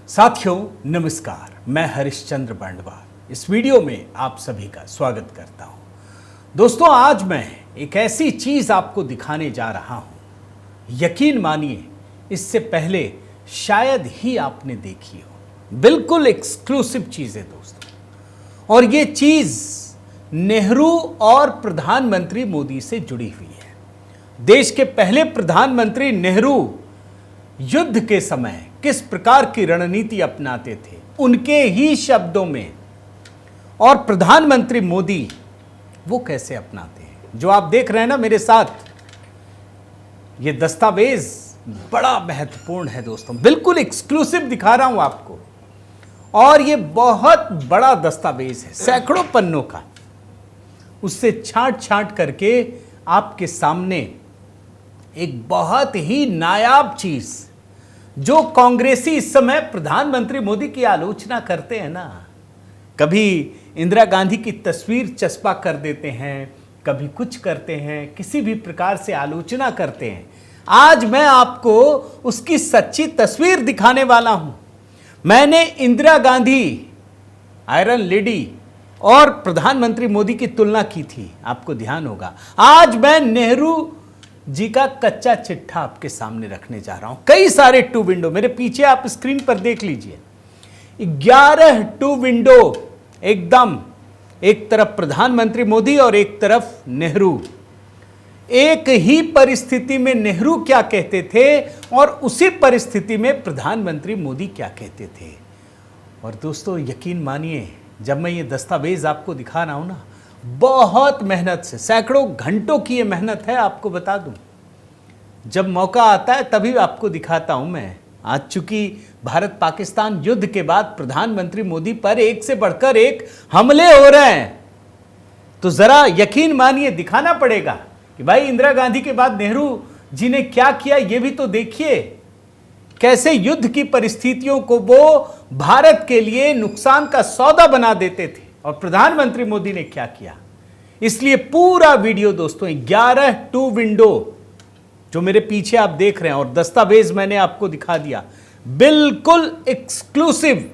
साथियों नमस्कार, मैं हरिश्चंद्र बंडवाल इस वीडियो में आप सभी का स्वागत करता हूं। दोस्तों, आज मैं एक ऐसी चीज आपको दिखाने जा रहा हूं, यकीन मानिए इससे पहले शायद ही आपने देखी हो। बिल्कुल एक्सक्लूसिव चीज है दोस्तों, और ये चीज नेहरू और प्रधानमंत्री मोदी से जुड़ी हुई है। देश के पहले प्रधानमंत्री नेहरू युद्ध के समय किस प्रकार की रणनीति अपनाते थे, उनके ही शब्दों में, और प्रधानमंत्री मोदी वो कैसे अपनाते हैं। जो आप देख रहे हैं ना मेरे साथ, ये दस्तावेज बड़ा महत्वपूर्ण है दोस्तों, बिल्कुल एक्सक्लूसिव दिखा रहा हूं आपको। और ये बहुत बड़ा दस्तावेज है, सैकड़ों पन्नों का। उससे छांट छांट करके आपके सामने एक बहुत ही नायाब चीज, जो कांग्रेसी इस समय प्रधानमंत्री मोदी की आलोचना करते हैं ना, कभी इंदिरा गांधी की तस्वीर चस्पा कर देते हैं, कभी कुछ करते हैं, किसी भी प्रकार से आलोचना करते हैं। आज मैं आपको उसकी सच्ची तस्वीर दिखाने वाला हूं। मैंने इंदिरा गांधी, आयरन लेडी, और प्रधानमंत्री मोदी की तुलना की थी, आपको ध्यान होगा। आज मैं नेहरू जी का कच्चा चिट्ठा आपके सामने रखने जा रहा हूं। कई सारे टू विंडो मेरे पीछे आप स्क्रीन पर देख लीजिए, 11 टू विंडो एकदम, एक तरफ प्रधानमंत्री मोदी और एक तरफ नेहरू। एक ही परिस्थिति में नेहरू क्या कहते थे और उसी परिस्थिति में प्रधानमंत्री मोदी क्या कहते थे। और दोस्तों यकीन मानिए, जब मैं ये दस्तावेज आपको दिखा रहा हूं ना, बहुत मेहनत से, सैकड़ों घंटों की ये मेहनत है, आपको बता दूं। जब मौका आता है तभी आपको दिखाता हूं मैं। आज चूंकि भारत पाकिस्तान युद्ध के बाद प्रधानमंत्री मोदी पर एक से बढ़कर एक हमले हो रहे हैं, तो जरा यकीन मानिए दिखाना पड़ेगा कि भाई इंदिरा गांधी के बाद नेहरू जी ने क्या किया, ये भी तो देखिए। कैसे युद्ध की परिस्थितियों को वो भारत के लिए नुकसान का सौदा बना देते थे, और प्रधानमंत्री मोदी ने क्या किया। इसलिए पूरा वीडियो दोस्तों, 11 टू विंडो जो मेरे पीछे आप देख रहे हैं, और दस्तावेज मैंने आपको दिखा दिया, बिल्कुल एक्सक्लूसिव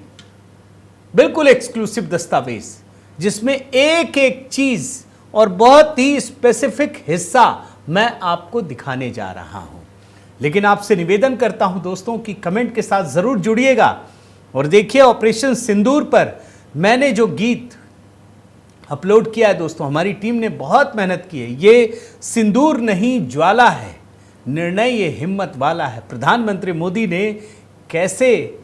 दस्तावेज, जिसमें एक एक चीज और बहुत ही स्पेसिफिक हिस्सा मैं आपको दिखाने जा रहा हूं। लेकिन आपसे निवेदन करता हूं दोस्तों कि कमेंट के साथ जरूर जुड़िएगा। और देखिए, ऑपरेशन सिंदूर पर मैंने जो गीत अपलोड किया है दोस्तों, हमारी टीम ने बहुत मेहनत की है। ये सिंदूर नहीं ज्वाला है, निर्णय ये हिम्मत वाला है। प्रधानमंत्री मोदी ने कैसे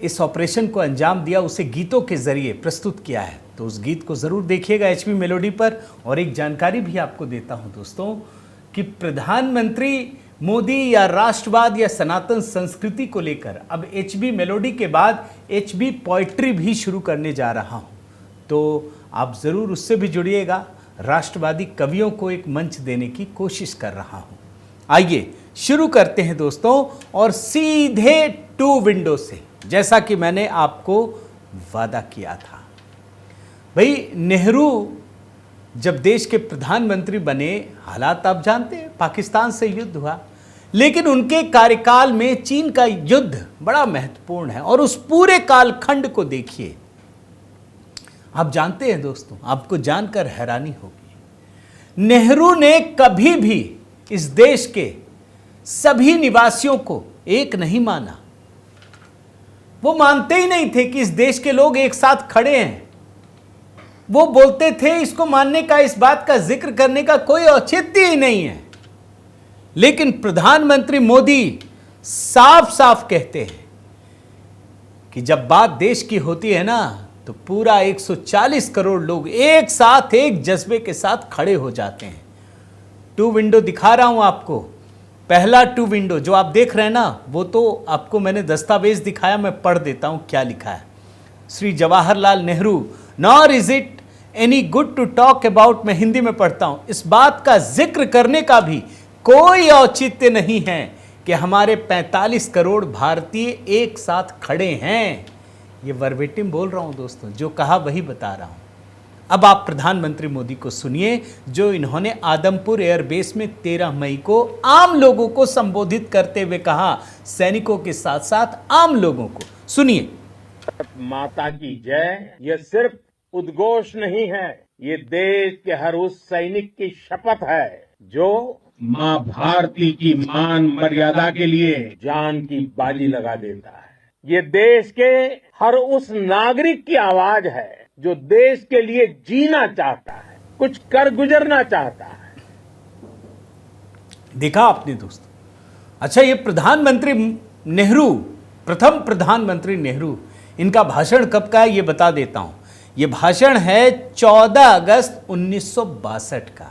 इस ऑपरेशन को अंजाम दिया, उसे गीतों के जरिए प्रस्तुत किया है। तो उस गीत को जरूर देखिएगा एचबी मेलोडी पर। और एक जानकारी भी आपको देता हूं दोस्तों कि प्रधानमंत्री मोदी या राष्ट्रवाद या सनातन संस्कृति को लेकर अब एचबी मेलोडी के बाद एचबी पोएट्री भी शुरू करने जा रहा हूं, तो आप ज़रूर उससे भी जुड़िएगा। राष्ट्रवादी कवियों को एक मंच देने की कोशिश कर रहा हूं। आइए शुरू करते हैं दोस्तों, और सीधे टू विंडो से, जैसा कि मैंने आपको वादा किया था। भाई नेहरू जब देश के प्रधानमंत्री बने, हालात आप जानते हैं, पाकिस्तान से युद्ध हुआ, लेकिन उनके कार्यकाल में चीन का युद्ध बड़ा महत्वपूर्ण है। और उस पूरे कालखंड को देखिए, आप जानते हैं दोस्तों, आपको जानकर हैरानी होगी, नेहरू ने कभी भी इस देश के सभी निवासियों को एक नहीं माना। वो मानते ही नहीं थे कि इस देश के लोग एक साथ खड़े हैं। वो बोलते थे इसको मानने का, इस बात का जिक्र करने का कोई औचित्य ही नहीं है। लेकिन प्रधानमंत्री मोदी साफ साफ कहते हैं कि जब बात देश की होती है ना, तो पूरा 140 करोड़ लोग एक साथ, एक जज्बे के साथ खड़े हो जाते हैं। टू विंडो दिखा रहा हूं आपको। पहला टू विंडो जो आप देख रहे हैं ना, वो तो आपको मैंने दस्तावेज दिखाया, मैं पढ़ देता हूं क्या लिखा है। Shri Jawaharlal Nehru, nor is it any good to talk about, मैं हिंदी में पढ़ता हूं, इस बात का जिक्र करने का भी कोई औचित्य नहीं है कि हमारे 45 करोड़ भारतीय एक साथ खड़े हैं। ये वर्बेटिम बोल रहा हूं दोस्तों, जो कहा वही बता रहा हूं। अब आप प्रधानमंत्री मोदी को सुनिए, जो इन्होंने आदमपुर एयरबेस में 13 मई को आम लोगों को संबोधित करते हुए कहा, सैनिकों के साथ साथ आम लोगों को। सुनिए। माता की जय ये सिर्फ उद्घोष नहीं है, ये देश के हर उस सैनिक की शपथ है जो माँ भारती की मान मर्यादा के लिए जान की बाजी लगा देता है। ये देश के हर उस नागरिक की आवाज है जो देश के लिए जीना चाहता है, कुछ कर गुजरना चाहता है। देखा आपने दोस्तों। अच्छा, ये प्रधानमंत्री नेहरू, प्रथम प्रधानमंत्री नेहरू, इनका भाषण कब का है ये बता देता हूं। ये भाषण है 14 अगस्त 1962 का।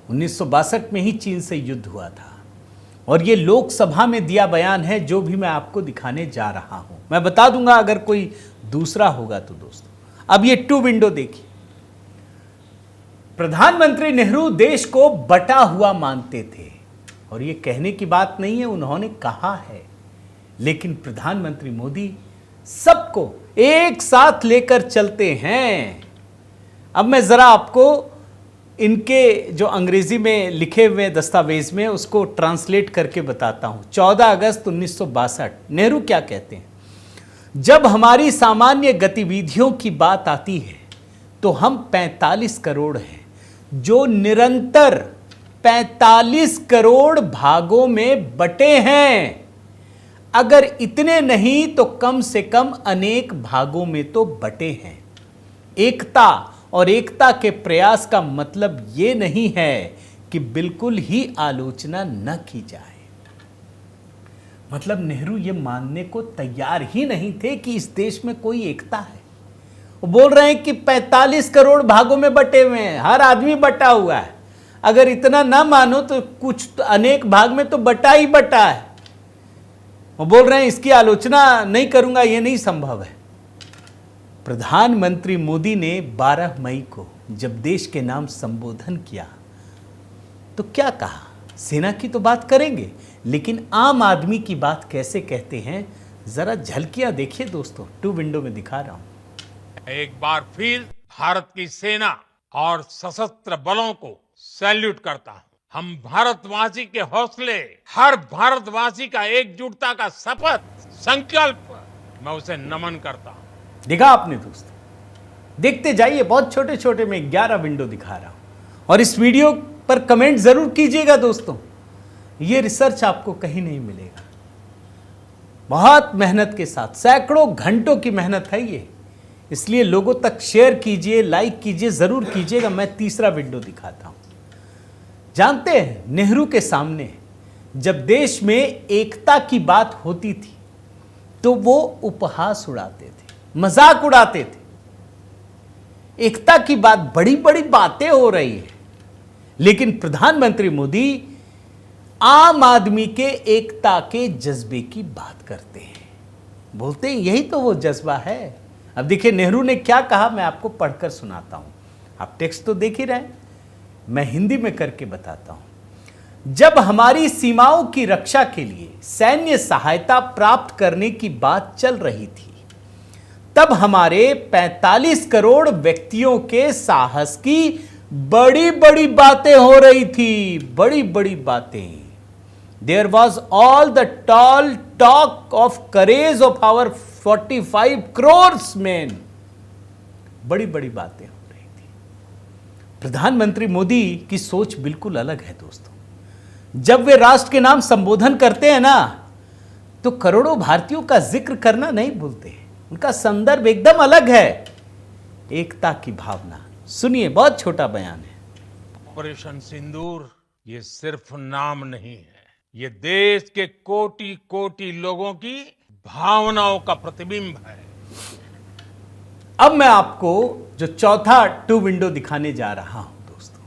1962 में ही चीन से युद्ध हुआ था और ये लोकसभा में दिया बयान है, जो भी मैं आपको दिखाने जा रहा हूं। मैं बता दूंगा अगर कोई दूसरा होगा तो दोस्तों। अब ये 2 विंडो देखिए। प्रधानमंत्री नेहरू देश को बटा हुआ मानते थे और ये कहने की बात नहीं है, उन्होंने कहा है। लेकिन प्रधानमंत्री मोदी सबको एक साथ लेकर चलते हैं। अब मैं जरा आपको इनके जो अंग्रेजी में लिखे हुए दस्तावेज में उसको ट्रांसलेट करके बताता हूं। 14 अगस्त 1962 नेहरू क्या कहते हैं, जब हमारी सामान्य गतिविधियों की बात आती है तो हम 45 करोड़ हैं, जो निरंतर 45 करोड़ भागों में बटे हैं। अगर इतने नहीं तो कम से कम अनेक भागों में तो बटे हैं। एकता और एकता के प्रयास का मतलब यह नहीं है कि बिल्कुल ही आलोचना न की जाए। मतलब नेहरू ये मानने को तैयार ही नहीं थे कि इस देश में कोई एकता है। वो बोल रहे हैं कि 45 करोड़ भागों में बटे हुए हैं, हर आदमी बटा हुआ है। अगर इतना ना मानो तो कुछ तो अनेक भाग में तो बटा ही बटा है। वो बोल रहे हैं इसकी आलोचना नहीं करूंगा, ये नहीं संभव है। प्रधानमंत्री मोदी ने 12 मई को जब देश के नाम संबोधन किया तो क्या कहा? सेना की तो बात करेंगे, लेकिन आम आदमी की बात कैसे कहते हैं, जरा झलकियां देखिए दोस्तों। 2 विंडो में दिखा रहा हूं। एक बार फिर भारत की सेना और सशस्त्र बलों को सैल्यूट करता हूं। हम भारतवासी के हौसले, हर भारतवासी का एकजुटता का शपथ, संकल्प, मैं उसे नमन करता हूं। देखा आपने दोस्तों, देखते जाइए। बहुत छोटे छोटे में 11 विंडो दिखा रहा हूं और इस वीडियो पर कमेंट जरूर कीजिएगा दोस्तों। ये रिसर्च आपको कहीं नहीं मिलेगा। बहुत मेहनत के साथ, सैकड़ों घंटों की मेहनत है ये, इसलिए लोगों तक शेयर कीजिए, लाइक कीजिए, जरूर कीजिएगा। मैं तीसरा विंडो दिखाता हूं। जानते हैं, नेहरू के सामने जब देश में एकता की बात होती थी तो वो उपहास उड़ाते थे, मजाक उड़ाते थे। एकता की बात, बड़ी बड़ी बातें हो रही है, लेकिन प्रधानमंत्री मोदी आम आदमी के एकता के जज्बे की बात करते हैं। बोलते हैं यही तो वो जज्बा है। अब देखिए नेहरू ने क्या कहा, मैं आपको पढ़कर सुनाता हूं। आप टेक्स्ट तो देख ही रहे हैं, मैं हिंदी में करके बताता हूं। जब हमारी सीमाओं की रक्षा के लिए सैन्य सहायता प्राप्त करने की बात चल रही थी, तब हमारे 45 करोड़ व्यक्तियों के साहस की बड़ी बड़ी बातें हो रही थी, बड़ी बड़ी बातें। There was all the tall talk of courage of our 45 crore man. बड़ी बड़ी बातें हो रही थी। प्रधानमंत्री मोदी की सोच बिल्कुल अलग है दोस्तों। जब वे राष्ट्र के नाम संबोधन करते हैं ना, तो करोड़ों भारतीयों का जिक्र करना नहीं भूलते। उनका संदर्भ एकदम अलग है, एकता की भावना। सुनिए, बहुत छोटा बयान है। ऑपरेशन सिंदूर ये सिर्फ नाम नहीं है, ये देश के कोटि कोटि लोगों की भावनाओं का प्रतिबिंब है। अब मैं आपको जो चौथा 2 विंडो दिखाने जा रहा हूं दोस्तों,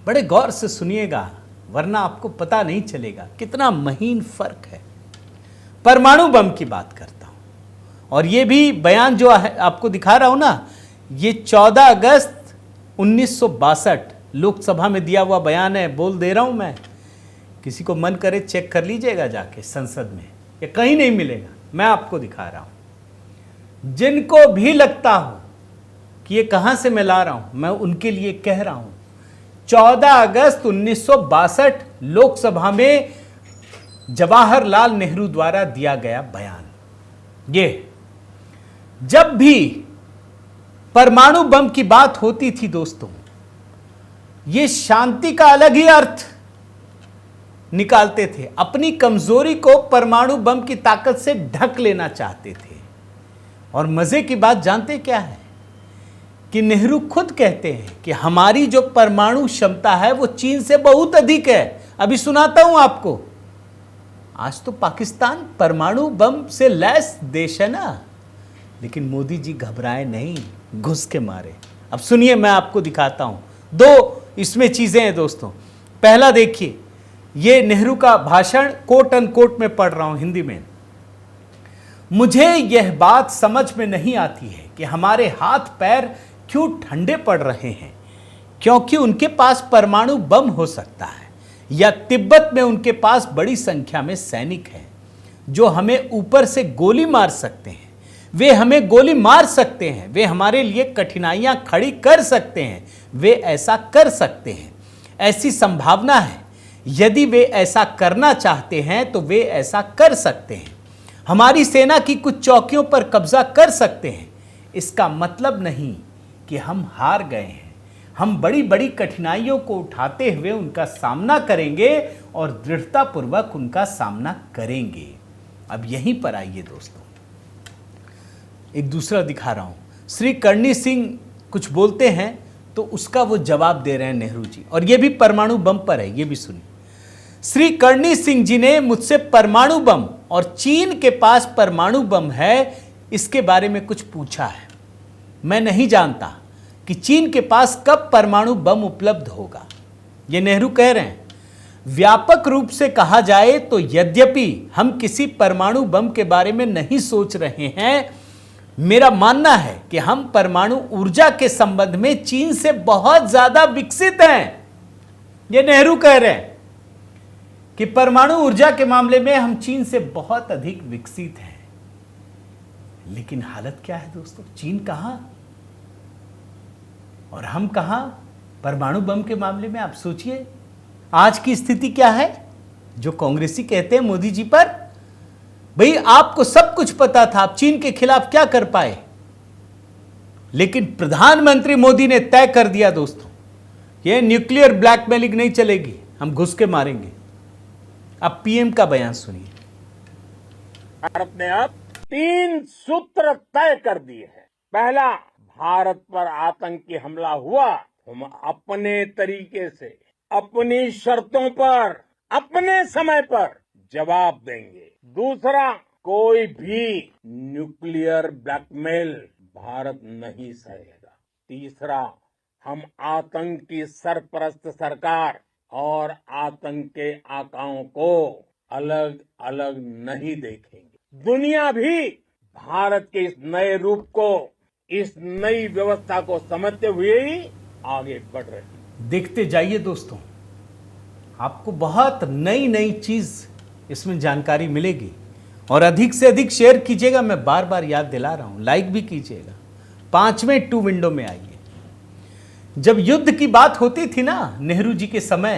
बड़े गौर से सुनिएगा, वरना आपको पता नहीं चलेगा कितना महीन फर्क है। परमाणु बम की बात करता हूं, और ये भी बयान जो आपको दिखा रहा हूं ना, ये 14 अगस्त 1962 लोकसभा में दिया हुआ बयान है। बोल दे रहा हूं मैं, किसी को मन करे चेक कर लीजिएगा जाके संसद में, ये कहीं नहीं मिलेगा। मैं आपको दिखा रहा हूं। जिनको भी लगता हो कि ये कहां से मैं ला रहा हूं, मैं उनके लिए कह रहा हूं। 14 अगस्त 1962 लोकसभा में जवाहरलाल नेहरू द्वारा दिया गया बयान। ये जब भी परमाणु बम की बात होती थी दोस्तों, ये शांति का अलग ही अर्थ निकालते थे। अपनी कमजोरी को परमाणु बम की ताकत से ढक लेना चाहते थे। और मजे की बात जानते क्या है कि नेहरू खुद कहते हैं कि हमारी जो परमाणु क्षमता है वो चीन से बहुत अधिक है। अभी सुनाता हूं आपको। आज तो पाकिस्तान परमाणु बम से लैस देश है ना, लेकिन मोदी जी घबराए नहीं, घुस के मारे। अब सुनिए, मैं आपको दिखाता हूं। दो इसमें चीजें हैं दोस्तों। पहला देखिए, ये नेहरू का भाषण कोट अनकोट में पढ़ रहा हूं हिंदी में। मुझे यह बात समझ में नहीं आती है कि हमारे हाथ पैर क्यों ठंडे पड़ रहे हैं, क्योंकि उनके पास परमाणु बम हो सकता है, या तिब्बत में उनके पास बड़ी संख्या में सैनिक हैं जो हमें ऊपर से गोली मार सकते हैं। वे हमें गोली मार सकते हैं, वे हमारे लिए कठिनाइयां खड़ी कर सकते हैं, वे ऐसा कर सकते हैं, ऐसी संभावना है। यदि वे ऐसा करना चाहते हैं तो वे ऐसा कर सकते हैं। हमारी सेना की कुछ चौकियों पर कब्जा कर सकते हैं। इसका मतलब नहीं कि हम हार गए हैं। हम बड़ी बड़ी कठिनाइयों को उठाते हुए उनका सामना करेंगे और दृढ़तापूर्वक उनका सामना करेंगे। अब यहीं पर आइए दोस्तों, एक दूसरा दिखा रहा हूं। श्री करणी सिंह कुछ बोलते हैं तो उसका वो जवाब दे रहे हैं नेहरू जी, और ये भी परमाणु बम पर है, ये भी सुनिए। श्री करणी सिंह जी ने मुझसे परमाणु बम और चीन के पास परमाणु बम है इसके बारे में कुछ पूछा है। मैं नहीं जानता कि चीन के पास कब परमाणु बम उपलब्ध होगा, ये नेहरू कह रहे हैं। व्यापक रूप से कहा जाए तो यद्यपि हम किसी परमाणु बम के बारे में नहीं सोच रहे हैं, मेरा मानना है कि हम परमाणु ऊर्जा के संबंध में चीन से बहुत ज्यादा विकसित हैं। ये नेहरू कह रहे हैं कि परमाणु ऊर्जा के मामले में हम चीन से बहुत अधिक विकसित हैं। लेकिन हालत क्या है दोस्तों, चीन कहां और हम कहां परमाणु बम के मामले में। आप सोचिए आज की स्थिति क्या है। जो कांग्रेसी कहते हैं मोदी जी पर, भाई आपको सब कुछ पता था, आप चीन के खिलाफ क्या कर पाए। लेकिन प्रधानमंत्री मोदी ने तय कर दिया दोस्तों, यह न्यूक्लियर ब्लैकमेलिंग नहीं चलेगी, हम घुस के मारेंगे। अब पीएम का बयान सुनिए। भारत ने अब 3 सूत्र तय कर दिए हैं। पहला, भारत पर आतंकी हमला हुआ, हम अपने तरीके से, अपनी शर्तों पर, अपने समय पर जवाब देंगे। दूसरा, कोई भी न्यूक्लियर ब्लैकमेल भारत नहीं सहेगा। तीसरा, हम आतंक की सरपरस्त सरकार और आतंक के आकाओं को अलग अलग नहीं देखेंगे। दुनिया भी भारत के इस नए रूप को, इस नई व्यवस्था को समझते हुए ही आगे बढ़ रही है। देखते जाइए दोस्तों, आपको बहुत नई नई चीज इसमें जानकारी मिलेगी। और अधिक से अधिक शेयर कीजिएगा, मैं बार बार याद दिला रहा हूं, लाइक भी कीजिएगा। 5वें टू विंडो में आइए। जब युद्ध की बात होती थी ना नेहरू जी के समय,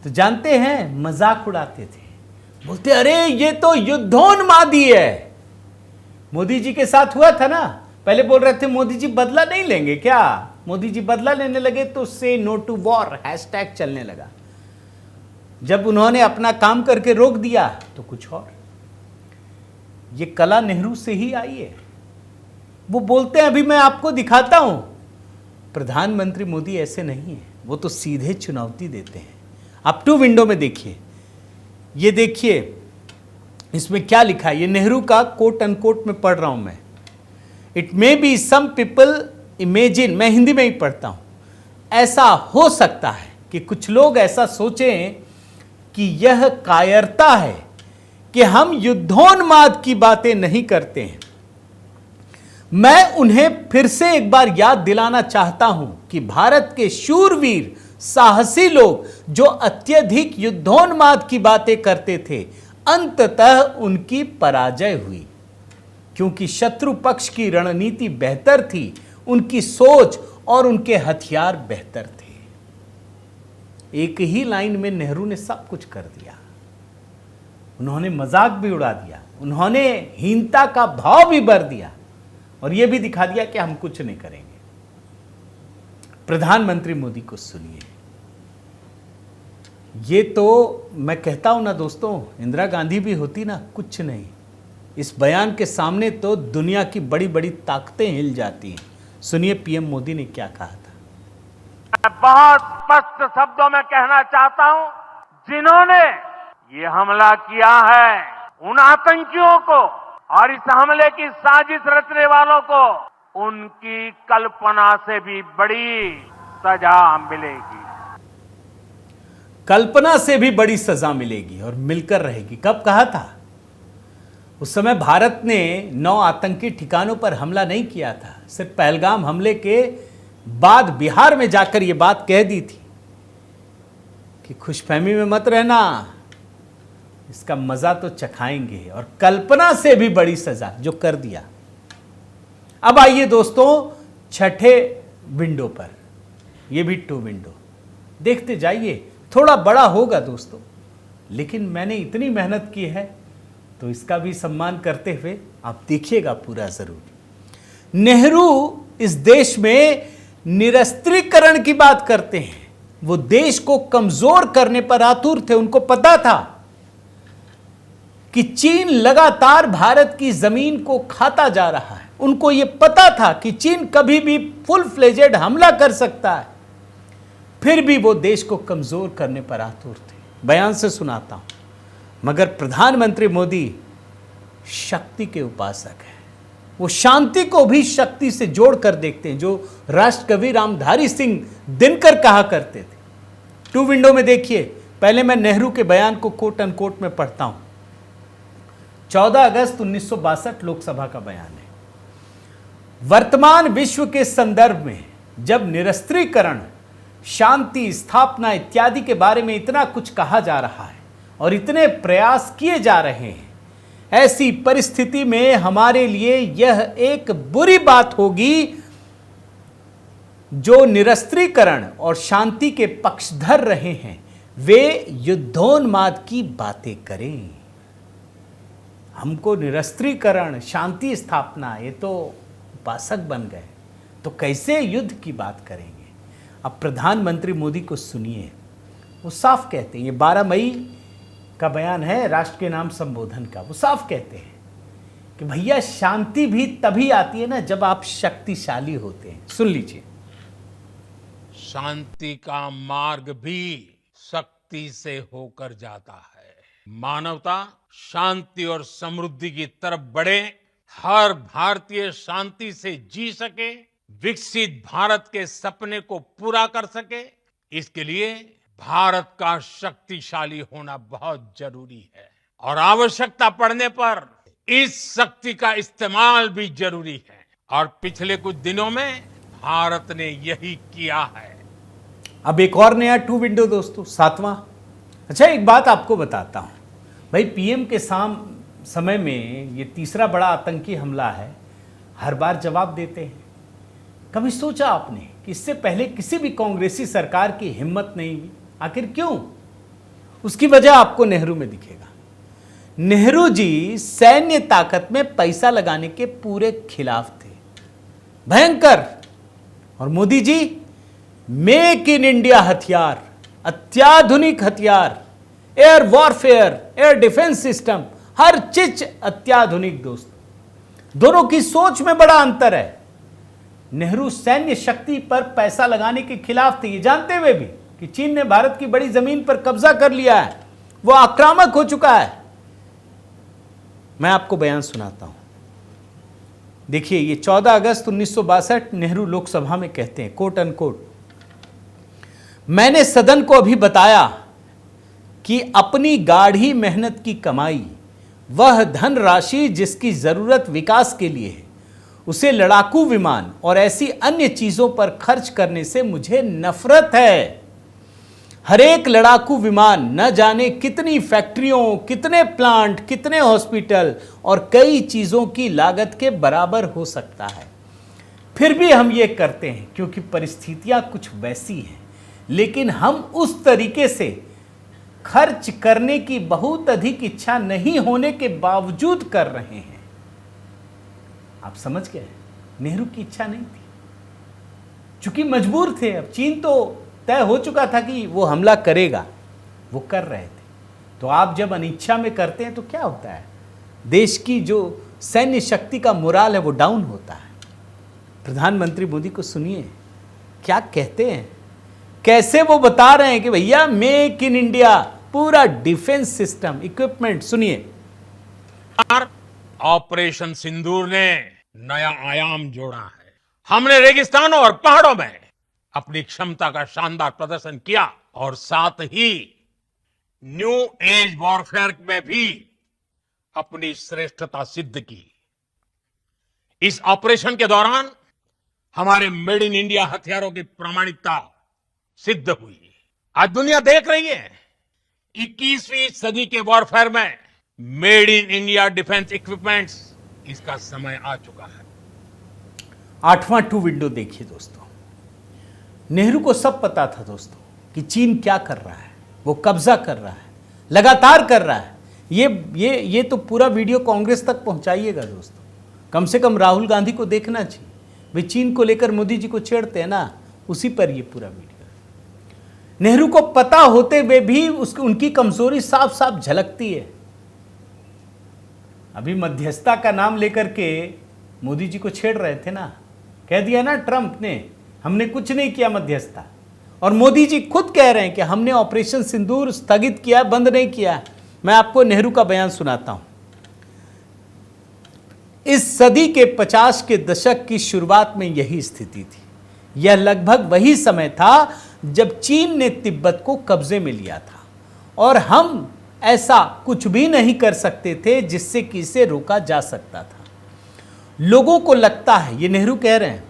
तो जानते हैं मजाक उड़ाते थे, बोलते अरे ये तो युद्धोन्मादी है। मोदी जी के साथ हुआ था ना, पहले बोल रहे थे मोदी जी बदला नहीं लेंगे क्या। मोदी जी बदला लेने लगे तो से नो टू वॉर हैशटैग चलने लगा। जब उन्होंने अपना काम करके रोक दिया तो कुछ और। ये कला नेहरू से ही आई है। वो बोलते हैं, अभी मैं आपको दिखाता हूं, प्रधानमंत्री मोदी ऐसे नहीं है, वो तो सीधे चुनौती देते हैं। आप टू विंडो में देखिए, ये देखिए इसमें क्या लिखा है। ये नेहरू का कोट अनकोट में पढ़ रहा हूं मैं। It may be some people imagine, मैं हिंदी में ही पढ़ता हूं, ऐसा हो सकता है कि कुछ लोग ऐसा सोचें कि यह कायरता है कि हम युद्धोन्माद की बातें नहीं करते हैं। मैं उन्हें फिर से एक बार याद दिलाना चाहता हूं कि भारत के शूरवीर साहसी लोग जो अत्यधिक युद्धोन्माद की बातें करते थे, अंततः उनकी पराजय हुई, क्योंकि शत्रु पक्ष की रणनीति बेहतर थी। उनकी सोच और उनके हथियार बेहतर थे। एक ही लाइन में नेहरू ने सब कुछ कर दिया। उन्होंने मजाक भी उड़ा दिया, उन्होंने हीनता का भाव भी भर दिया और यह भी दिखा दिया कि हम कुछ नहीं करेंगे। प्रधानमंत्री मोदी को सुनिए। ये तो मैं कहता हूं ना दोस्तों, इंदिरा गांधी भी होती ना, कुछ नहीं, इस बयान के सामने तो दुनिया की बड़ी बड़ी ताकतें हिल जाती हैं। सुनिए पीएम मोदी ने क्या कहा था। मैं बहुत स्पष्ट शब्दों में कहना चाहता हूं, जिन्होंने ये हमला किया है, उन आतंकियों को और इस हमले की साजिश रचने वालों को उनकी कल्पना से भी बड़ी सजा मिलेगी। कल्पना से भी बड़ी सजा मिलेगी और मिलकर रहेगी। कब कहा था? उस समय भारत ने 9 आतंकी ठिकानों पर हमला नहीं किया था, सिर्फ पहलगाम हमले के बाद बिहार में जाकर यह बात कह दी थी कि खुशफहमी में मत रहना, इसका मजा तो चखाएंगे, और कल्पना से भी बड़ी सजा जो कर दिया। अब आइए दोस्तों छठे विंडो पर, यह भी 2 विंडो देखते जाइए। थोड़ा बड़ा होगा दोस्तों, लेकिन मैंने इतनी मेहनत की है तो इसका भी सम्मान करते हुए आप देखिएगा पूरा जरूर। नेहरू इस देश में निरस्त्रीकरण की बात करते हैं। वो देश को कमजोर करने पर आतुर थे। उनको पता था कि चीन लगातार भारत की जमीन को खाता जा रहा है। उनको यह पता था कि चीन कभी भी फुल फ्लेजेड हमला कर सकता है, फिर भी वो देश को कमजोर करने पर आतुर थे। बयान से सुनाता हूं, मगर प्रधानमंत्री मोदी शक्ति के उपासक हैं। वो शांति को भी शक्ति से जोड़कर देखते हैं, जो राष्ट्रकवि रामधारी सिंह दिनकर कहा करते थे। 2 विंडो में देखिए। पहले मैं नेहरू के बयान को कोट अनकोट में पढ़ता हूं। 14 अगस्त 1962 लोकसभा का बयान है। वर्तमान विश्व के संदर्भ में जब निरस्त्रीकरण, शांति स्थापना इत्यादि के बारे में इतना कुछ कहा जा रहा है और इतने प्रयास किए जा रहे हैं, ऐसी परिस्थिति में हमारे लिए यह एक बुरी बात होगी जो निरस्त्रीकरण और शांति के पक्षधर रहे हैं, वे युद्धोन्माद की बातें करें। हमको निरस्त्रीकरण, शांति स्थापना, ये तो उपासक बन गए, तो कैसे युद्ध की बात करेंगे? अब प्रधानमंत्री मोदी को सुनिए। वो साफ कहते हैं, ये 12 मई का बयान है राष्ट्र के नाम संबोधन का। वो साफ कहते हैं कि भैया शांति भी तभी आती है ना जब आप शक्तिशाली होते हैं। सुन लीजिए। शांति का मार्ग भी शक्ति से होकर जाता है। मानवता शांति और समृद्धि की तरफ बढ़े, हर भारतीय शांति से जी सके, विकसित भारत के सपने को पूरा कर सके, इसके लिए भारत का शक्तिशाली होना बहुत जरूरी है और आवश्यकता पड़ने पर इस शक्ति का इस्तेमाल भी जरूरी है। और पिछले कुछ दिनों में भारत ने यही किया है। अब एक और नया 2 विंडो दोस्तों, 7वां। अच्छा, एक बात आपको बताता हूं भाई, पीएम के समय में ये तीसरा बड़ा आतंकी हमला है। हर बार जवाब देते हैं। कभी सोचा आपने कि इससे पहले किसी भी कांग्रेसी सरकार की हिम्मत नहीं हुई? आखिर क्यों? उसकी वजह आपको नेहरू में दिखेगा। नेहरू जी सैन्य ताकत में पैसा लगाने के पूरे खिलाफ थे, भयंकर। और Modi ji make in India हथियार, अत्याधुनिक हथियार, air warfare, air defence system, हर चीज अत्याधुनिक। दोस्त, दोनों की सोच में बड़ा अंतर है। नेहरू सैन्य शक्ति पर पैसा लगाने के खिलाफ थे, ये जानते हुए भी कि चीन ने भारत की बड़ी जमीन पर कब्जा कर लिया है, वो आक्रामक हो चुका है। मैं आपको बयान सुनाता हूं, देखिए। ये 14 अगस्त 1962 नेहरू लोकसभा में कहते हैं, कोट अनकोट, मैंने सदन को अभी बताया कि अपनी गाढ़ी मेहनत की कमाई, वह धनराशि जिसकी जरूरत विकास के लिए है, उसे लड़ाकू विमान और ऐसी अन्य चीजों पर खर्च करने से मुझे नफरत है। हर एक लड़ाकू विमान न जाने कितनी फैक्ट्रियों, कितने प्लांट, कितने हॉस्पिटल और कई चीजों की लागत के बराबर हो सकता है। फिर भी हम ये करते हैं क्योंकि परिस्थितियां कुछ वैसी हैं, लेकिन हम उस तरीके से खर्च करने की बहुत अधिक इच्छा नहीं होने के बावजूद कर रहे हैं। आप समझ गए, नेहरू की इच्छा नहीं थी, चूंकि मजबूर थे। अब चीन तो तय हो चुका था कि वो हमला करेगा, वो कर रहे थे। तो आप जब अनिच्छा में करते हैं तो क्या होता है, देश की जो सैन्य शक्ति का मोराल है वो डाउन होता है। प्रधानमंत्री मोदी को सुनिए क्या कहते हैं, कैसे वो बता रहे हैं कि भैया मेक इन इंडिया, पूरा डिफेंस सिस्टम, इक्विपमेंट। सुनिए। ऑपरेशन सिंदूर ने नया आयाम जोड़ा है। हमने रेगिस्तानों और पहाड़ों में अपनी क्षमता का शानदार प्रदर्शन किया और साथ ही न्यू एज वॉरफेयर में भी अपनी श्रेष्ठता सिद्ध की। इस ऑपरेशन के दौरान हमारे मेड इन इंडिया हथियारों की प्रामाणिकता सिद्ध हुई। आज दुनिया देख रही है 21वीं सदी के वॉरफेयर में made in India defence equipments, इसका समय आ चुका है। 8वां टू विंडो देखिए दोस्तों। नेहरू को सब पता था दोस्तों कि चीन क्या कर रहा है, वो कब्जा कर रहा है, लगातार कर रहा है। ये तो पूरा वीडियो कांग्रेस तक पहुंचाइएगा दोस्तों, कम से कम राहुल गांधी को देखना चाहिए। वे चीन को लेकर मोदी जी को छेड़ते हैं ना, उसी पर ये पूरा वीडियो। नेहरू को पता होते हुए भी उनकी कमजोरी साफ साफ झलकती है। अभी मध्यस्थता का नाम लेकर के मोदी जी को छेड़ रहे थे ना, कह दिया ना ट्रंप ने, हमने कुछ नहीं किया मध्यस्थता। और मोदी जी खुद कह रहे हैं कि हमने ऑपरेशन सिंदूर स्थगित किया, बंद नहीं किया। मैं आपको नेहरू का बयान सुनाता हूं। इस सदी के 50 के दशक की शुरुआत में यही स्थिति थी। यह लगभग वही समय था जब चीन ने तिब्बत को कब्जे में लिया था और हम ऐसा कुछ भी नहीं कर सकते थे जिससे कि इसे रोका जा सकता था। लोगों को लगता है, ये नेहरू कह रहे हैं,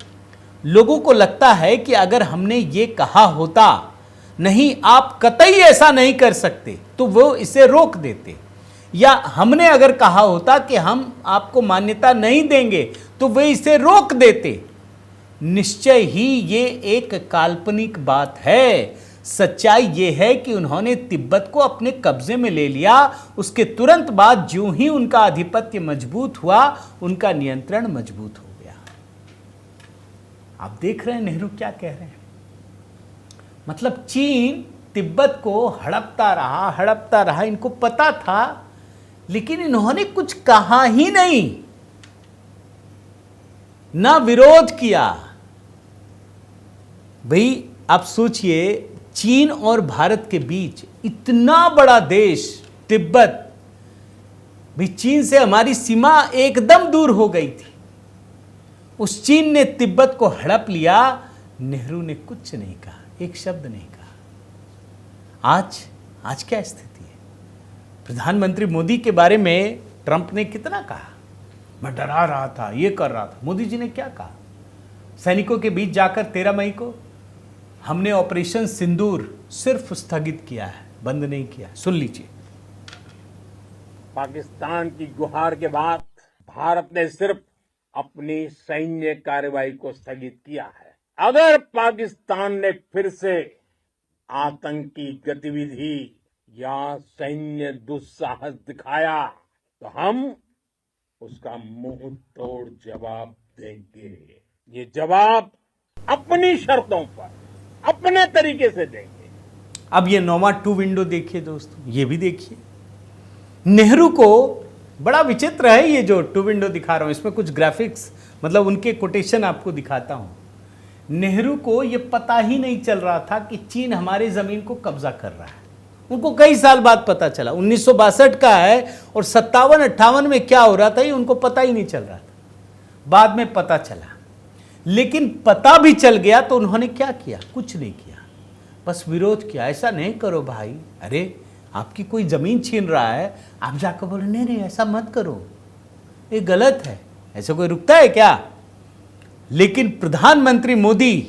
लोगों को लगता है कि अगर हमने ये कहा होता नहीं आप कतई ऐसा नहीं कर सकते, तो वो इसे रोक देते, या हमने अगर कहा होता कि हम आपको मान्यता नहीं देंगे तो वे इसे रोक देते। निश्चय ही ये एक काल्पनिक बात है। सच्चाई ये है कि उन्होंने तिब्बत को अपने कब्जे में ले लिया। उसके तुरंत बाद ज्यों ही उनका आधिपत्य मजबूत हुआ, उनका नियंत्रण मजबूत हो गया। आप देख रहे हैं नेहरू क्या कह रहे हैं, मतलब चीन तिब्बत को हड़पता रहा, इनको पता था, लेकिन इन्होंने कुछ कहा ही नहीं, ना विरोध किया। भाई आप सोचिए, चीन और भारत के बीच इतना बड़ा देश तिब्बत, भाई चीन से हमारी सीमा एकदम दूर हो गई थी। उस चीन ने तिब्बत को हड़प लिया, नेहरू ने कुछ नहीं कहा, एक शब्द नहीं कहा। आज क्या स्थिति है? प्रधानमंत्री मोदी के बारे में ट्रंप ने कितना कहा, मैं डरा रहा था, ये कर रहा था। मोदी जी ने क्या कहा? सैनिकों के बीच जाकर 13 मई को हमने ऑपरेशन सिंदूर सिर्फ स्थगित किया है, बंद नहीं किया। सुन लीजिए। पाकिस्तान की गुहार के बाद भारत ने सिर्फ अपनी सैन्य कार्रवाई को स्थगित किया है। अगर पाकिस्तान ने फिर से आतंकी गतिविधि या सैन्य दुस्साहस दिखाया तो हम उसका मुंह तोड़ जवाब देंगे। ये जवाब अपनी शर्तों पर, अपने तरीके से देंगे। अब ये 9वां टू विंडो देखिए दोस्तों, ये भी देखिए। नेहरू को बड़ा विचित्र है ये जो टू विंडो दिखा रहा हूं, इसमें कुछ ग्राफिक्स, मतलब उनके कोटेशन आपको दिखाता हूं। नेहरू को ये पता ही नहीं चल रहा था कि चीन हमारे जमीन को कब्जा कर रहा है। उनको कई साल बाद पता चला, 1962 का है और 57-58 में क्या हो रहा था ये उनको पता ही नहीं चल रहा था, बाद में पता चला। लेकिन पता भी चल गया तो उन्होंने क्या किया? कुछ नहीं किया, बस विरोध किया। ऐसा नहीं करो भाई, अरे आपकी कोई जमीन छीन रहा है, आप जाकर बोले नहीं नहीं ऐसा मत करो, ये गलत है। ऐसे कोई रुकता है क्या? लेकिन प्रधानमंत्री मोदी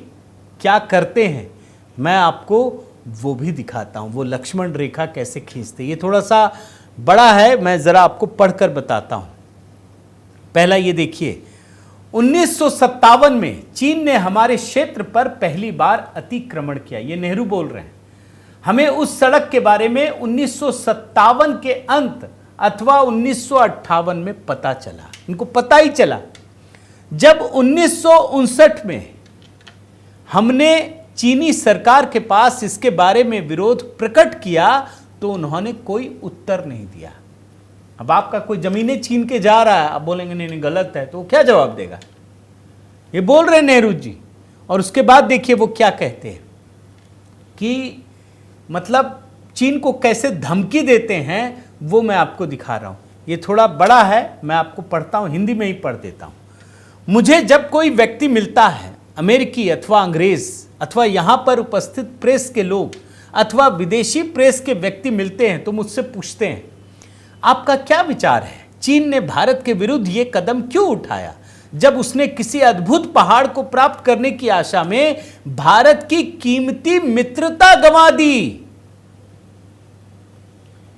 क्या करते हैं, मैं आपको वो भी दिखाता हूं, वो लक्ष्मण रेखा कैसे खींचते। ये थोड़ा सा बड़ा है, मैं जरा आपको पढ़कर बताता हूं। पहला ये देखिए, 1957 में चीन ने हमारे क्षेत्र पर पहली बार अतिक्रमण किया। ये नेहरू बोल रहे हैं। हमें उस सड़क के बारे में 1957 के अंत अथवा 1958 में पता चला। इनको पता ही चला। जब 1959 में हमने चीनी सरकार के पास इसके बारे में विरोध प्रकट किया तो उन्होंने कोई उत्तर नहीं दिया। अब आपका कोई जमीनें छीन के जा रहा है, आप बोलेंगे नहीं नहीं गलत है, तो क्या जवाब देगा? ये बोल रहे नेहरू जी। और उसके बाद देखिए वो क्या कहते हैं कि मतलब चीन को कैसे धमकी देते हैं, वो मैं आपको दिखा रहा हूं। ये थोड़ा बड़ा है, मैं आपको पढ़ता हूं, हिंदी में ही पढ़ देता हूं। मुझे जब कोई व्यक्ति मिलता है, अमेरिकी अथवा अंग्रेज अथवा यहां पर उपस्थित प्रेस के लोग अथवा विदेशी प्रेस के व्यक्ति मिलते हैं तो मुझसे पूछते हैं आपका क्या विचार है, चीन ने भारत के विरुद्ध ये कदम क्यों उठाया जब उसने किसी अद्भुत पहाड़ को प्राप्त करने की आशा में भारत की कीमती मित्रता गंवा दी?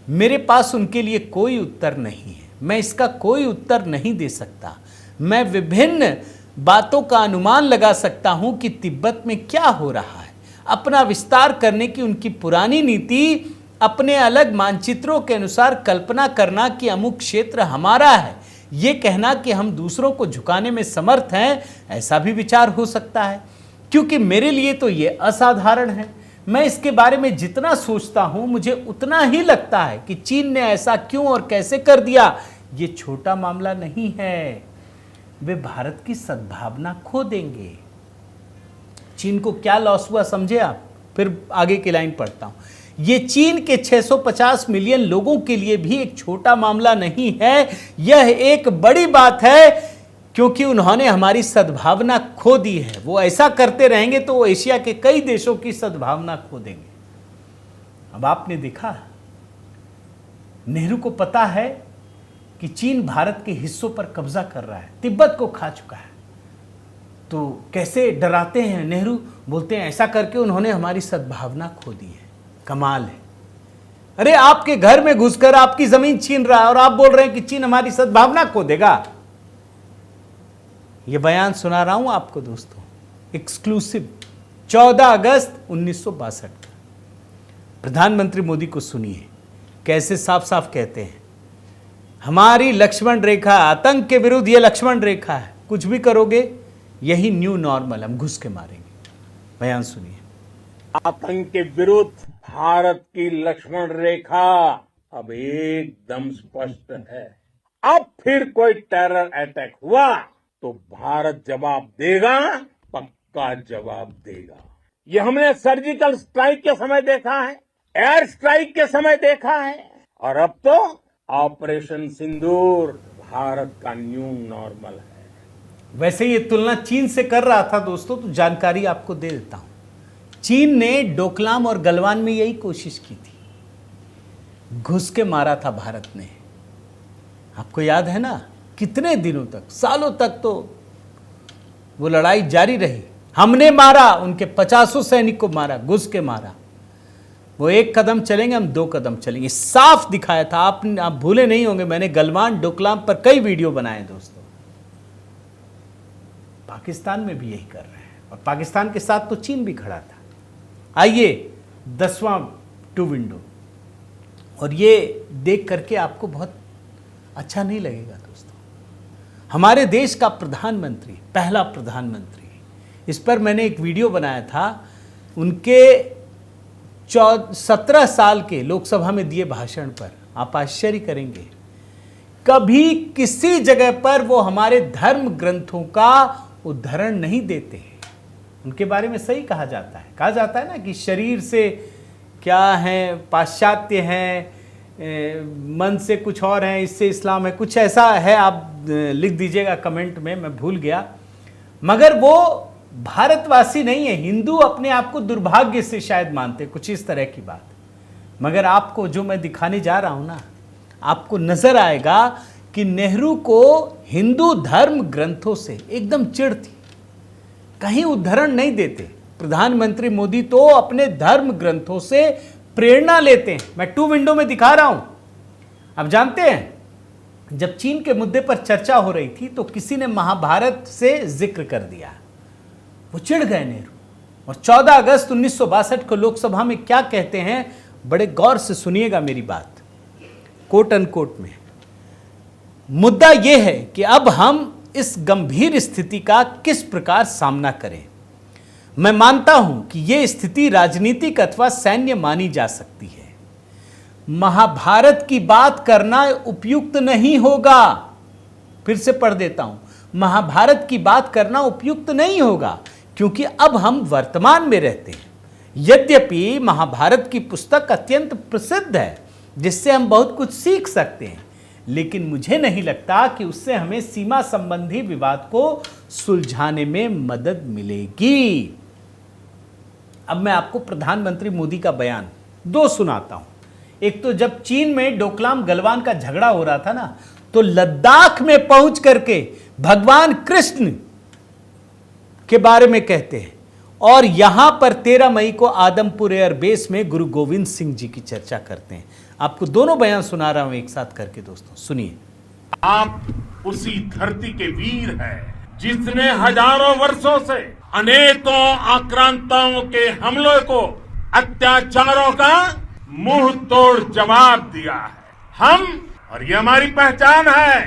मेरे पास उनके लिए कोई उत्तर नहीं है। मैं इसका कोई उत्तर नहीं दे सकता। मैं विभिन्न बातों का अनुमान लगा सकता हूं कि तिब्बत में क्या हो रहा है। अपना विस्तार करने की उनकी पुरानी नीति, अपने अलग मानचित्रों के अनुसार कल्पना करना कि अमुक क्षेत्र हमारा है, ये कहना कि हम दूसरों को झुकाने में समर्थ हैं, ऐसा भी विचार हो सकता है। क्योंकि मेरे लिए तो ये असाधारण है। मैं इसके बारे में जितना सोचता हूं मुझे उतना ही लगता है कि चीन ने ऐसा क्यों और कैसे कर दिया ये छोटा मामला नहीं है। वे भारत की सद्भावना खो देंगे। चीन को क्या लॉस हुआ समझे आप? फिर आगे की लाइन पढ़ता हूं। ये चीन के 650 मिलियन लोगों के लिए भी एक छोटा मामला नहीं है, यह एक बड़ी बात है क्योंकि उन्होंने हमारी सद्भावना खो दी है। वो ऐसा करते रहेंगे तो वो एशिया के कई देशों की सद्भावना खो देंगे। अब आपने देखा, नेहरू को पता है कि चीन भारत के हिस्सों पर कब्जा कर रहा है, तिब्बत को खा चुका है, तो कैसे डराते हैं नेहरू? बोलते हैं ऐसा करके उन्होंने हमारी सद्भावना खो दी है। कमाल है। अरे आपके घर में घुसकर आपकी जमीन छीन रहा है और आप बोल रहे हैं कि चीन हमारी सद्भावना खो देगा। यह बयान सुना रहा हूं आपको दोस्तों, एक्सक्लूसिव 14 अगस्त 1962 का। प्रधानमंत्री मोदी को सुनिए कैसे साफ साफ कहते हैं, हमारी लक्ष्मण रेखा, आतंक के विरुद्ध यह लक्ष्मण रेखा है, कुछ भी करोगे यही न्यू नॉर्मल, हम घुस के मारेंगे। बयान सुनिए। आतंक के विरुद्ध भारत की लक्ष्मण रेखा अब एकदम स्पष्ट है। अब फिर कोई टेरर अटैक हुआ तो भारत जवाब देगा, पक्का जवाब देगा। ये हमने सर्जिकल स्ट्राइक के समय देखा है, एयर स्ट्राइक के समय देखा है, और अब तो ऑपरेशन सिंदूर भारत का न्यू नॉर्मल है। वैसे ये तुलना चीन से कर रहा था दोस्तों, तो जानकारी आपको दे देता हूं। चीन ने डोकलाम और गलवान में यही कोशिश की थी, घुस के मारा था भारत ने। आपको याद है ना, कितने दिनों तक, सालों तक तो वो लड़ाई जारी रही। हमने मारा, उनके 50 सैनिक को मारा, घुस के मारा। वो एक कदम चलेंगे, हम 2 कदम चलेंगे, साफ दिखाया था। आप भूले नहीं होंगे, मैंने गलवान डोकलाम पर कई वीडियो बनाए दोस्तों। पाकिस्तान में भी यही कर रहे हैं, और पाकिस्तान के साथ तो चीन भी खड़ा था। आइए 10वां टू विंडो, और ये देख करके आपको बहुत अच्छा नहीं लगेगा दोस्तों। हमारे देश का प्रधानमंत्री, पहला प्रधानमंत्री, इस पर मैंने एक वीडियो बनाया था, उनके 17 साल के लोकसभा में दिए भाषण पर। आप आश्चर्य करेंगे, कभी किसी जगह पर वो हमारे धर्म ग्रंथों का उदाहरण नहीं देते। उनके बारे में सही कहा जाता है ना कि शरीर से क्या है, पाश्चात्य हैं, मन से कुछ और हैं, इससे इस्लाम है, कुछ ऐसा है। आप लिख दीजिएगा कमेंट में, मैं भूल गया। मगर वो भारतवासी नहीं है, हिंदू अपने आप को दुर्भाग्य से शायद मानते, कुछ इस तरह की बात। मगर आपको जो मैं दिखाने जा रहा हूं ना, आपको नजर आएगा कि नेहरू को हिंदू धर्म ग्रंथों से एकदम चिढ़ थी, कहीं उदाहरण नहीं देते। प्रधानमंत्री मोदी तो अपने धर्म ग्रंथों से प्रेरणा लेते हैं। मैं 2 विंडो में दिखा रहा हूं। आप जानते हैं जब चीन के मुद्दे पर चर्चा हो रही थी तो किसी ने महाभारत से जिक्र कर दिया। वो चिढ़ गए नेहरू, और 14 अगस्त 1962 को लोकसभा में क्या कहते हैं, बड़े गौर से सुनिएगा मेरी बात, कोट अनकोट में। मुद्दा यह है कि अब हम इस गंभीर स्थिति का किस प्रकार सामना करें। मैं मानता हूं कि यह स्थिति राजनीतिक अथवा सैन्य मानी जा सकती है। महाभारत की बात करना उपयुक्त नहीं होगा। फिर से पढ़ देता हूं, महाभारत की बात करना उपयुक्त नहीं होगा, क्योंकि अब हम वर्तमान में रहते हैं। यद्यपि महाभारत की पुस्तक अत्यंत प्रसिद्ध है, जिससे हम बहुत कुछ सीख सकते हैं, लेकिन मुझे नहीं लगता कि उससे हमें सीमा संबंधी विवाद को सुलझाने में मदद मिलेगी। अब मैं आपको प्रधानमंत्री मोदी का बयान दो सुनाता हूं। एक तो जब चीन में डोकलाम गलवान का झगड़ा हो रहा था ना, तो लद्दाख में पहुंच करके भगवान कृष्ण के बारे में कहते हैं, और यहां पर 13 मई को आदमपुर एयरबेस में गुरु गोविंद सिंह जी की चर्चा करते हैं। आपको दोनों बयान सुना रहा हूं एक साथ करके, दोस्तों सुनिए। आप उसी धरती के वीर हैं जिसने हजारों वर्षों से अनेकों आक्रांताओं के हमलों को, अत्याचारों का मुंह तोड़ जवाब दिया है। हम, और ये हमारी पहचान है,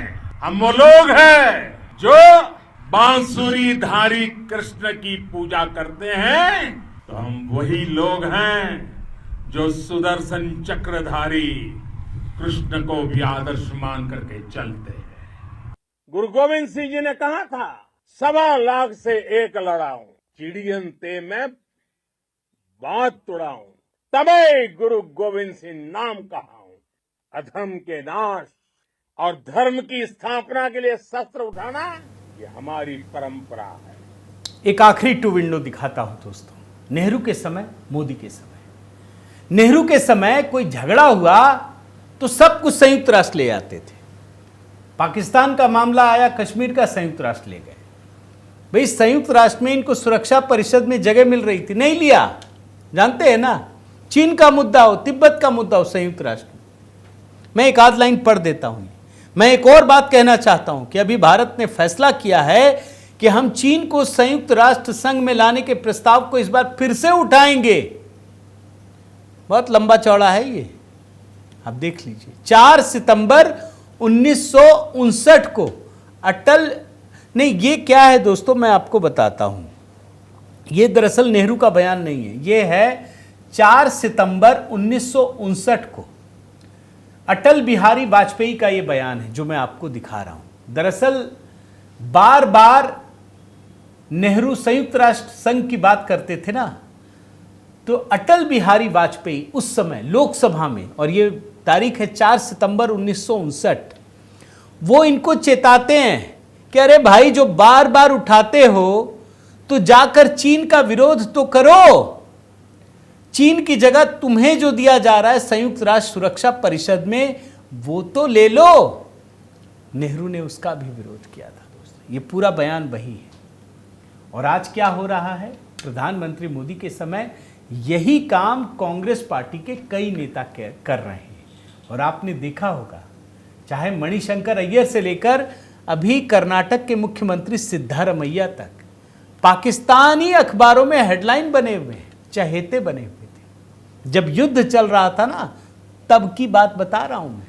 हम वो लोग हैं जो बांसुरी धारी कृष्ण की पूजा करते हैं, तो हम वही लोग हैं जो सुदर्शन चक्रधारी कृष्ण को भी आदर्श मान करके चलते हैं। गुरु गोविंद सिंह जी ने कहा था, 1.25 लाख से एक लड़ाऊं, चिड़ियन ते मैं बात तुड़ाऊं, तबे गुरु गोविंद सिंह नाम कहाऊं। अधर्म के नाश और धर्म की स्थापना के लिए शस्त्र उठाना, ये हमारी परंपरा है। एक आखिरी टू विंडो दिखाता हूं दोस्तों। नेहरू के समय, मोदी के समय। नेहरू के समय कोई झगड़ा हुआ तो सब कुछ संयुक्त राष्ट्र ले आते थे। पाकिस्तान का मामला आया, कश्मीर का संयुक्त राष्ट्र ले गए। भाई संयुक्त राष्ट्र में इनको सुरक्षा परिषद में जगह मिल रही थी, नहीं लिया। जानते हैं ना, चीन का मुद्दा हो, तिब्बत का मुद्दा हो, संयुक्त राष्ट्र में। मैं एक आध लाइन पढ़ देता हूं। मैं एक और बात कहना चाहता हूं कि अभी भारत ने फैसला किया है कि हम चीन को संयुक्त राष्ट्र संघ में लाने के प्रस्ताव को इस बार फिर से उठाएंगे। बहुत लंबा चौड़ा है ये, आप देख लीजिए। 4 सितंबर 1959 को अटल, नहीं ये क्या है दोस्तों, मैं आपको बताता हूं। ये दरअसल नेहरू का बयान नहीं है, ये है 4 सितंबर 1959 को अटल बिहारी वाजपेयी का ये बयान है जो मैं आपको दिखा रहा हूं। दरअसल बार बार नेहरू संयुक्त राष्ट्र संघ की बात करते थे ना, तो अटल बिहारी वाजपेयी उस समय लोकसभा में, और ये तारीख है 4 सितंबर 1959, वो इनको चेताते हैं कि अरे भाई जो बार बार उठाते हो तो जाकर चीन का विरोध तो करो। चीन की जगह तुम्हें जो दिया जा रहा है संयुक्त राष्ट्र सुरक्षा परिषद में, वो तो ले लो। नेहरू ने उसका भी विरोध किया था दोस्तों। ये पूरा बयान वही है। और आज क्या हो रहा है, प्रधानमंत्री मोदी के समय यही काम कांग्रेस पार्टी के कई नेता कर रहे हैं। और आपने देखा होगा, चाहे मणिशंकर अय्यर से लेकर अभी कर्नाटक के मुख्यमंत्री सिद्धारमैया तक, पाकिस्तानी अखबारों में हेडलाइन बने हुए हैं, चहेते बने हुए थे। जब युद्ध चल रहा था ना, तब की बात बता रहा हूं मैं।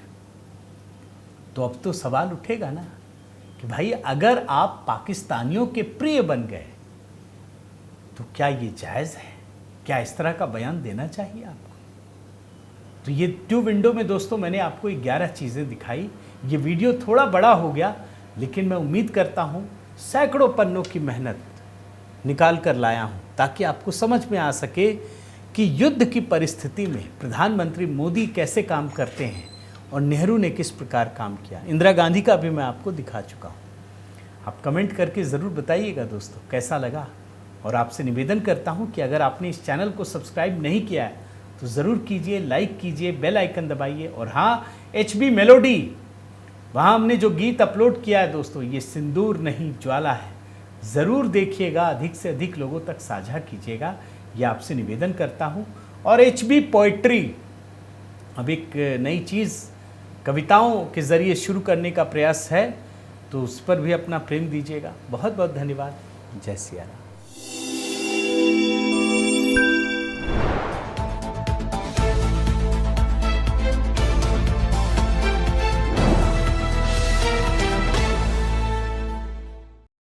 तो अब तो सवाल उठेगा ना कि भाई अगर आप पाकिस्तानियों के प्रिय बन गए तो क्या ये जायज है? क्या इस तरह का बयान देना चाहिए आपको? तो ये टू विंडो में दोस्तों मैंने आपको 11 चीज़ें दिखाई। ये वीडियो थोड़ा बड़ा हो गया, लेकिन मैं उम्मीद करता हूँ सैकड़ों पन्नों की मेहनत निकाल कर लाया हूँ, ताकि आपको समझ में आ सके कि युद्ध की परिस्थिति में प्रधानमंत्री मोदी कैसे काम करते हैं और नेहरू ने किस प्रकार काम किया। इंदिरा गांधी का भी मैं आपको दिखा चुका हूँ। आप कमेंट करके ज़रूर बताइएगा दोस्तों कैसा लगा। और आपसे निवेदन करता हूँ कि अगर आपने इस चैनल को सब्सक्राइब नहीं किया है तो ज़रूर कीजिए, लाइक कीजिए, बेल आइकन दबाइए। और हाँ, HB मेलोडी, वहाँ हमने जो गीत अपलोड किया है दोस्तों, ये सिंदूर नहीं ज्वाला है, ज़रूर देखिएगा, अधिक से अधिक लोगों तक साझा कीजिएगा, ये आपसे निवेदन करता हूँ। और HB पोइट्री, अब एक नई चीज़ कविताओं के ज़रिए शुरू करने का प्रयास है, तो उस पर भी अपना प्रेम दीजिएगा। बहुत बहुत धन्यवाद। जय सिया राम।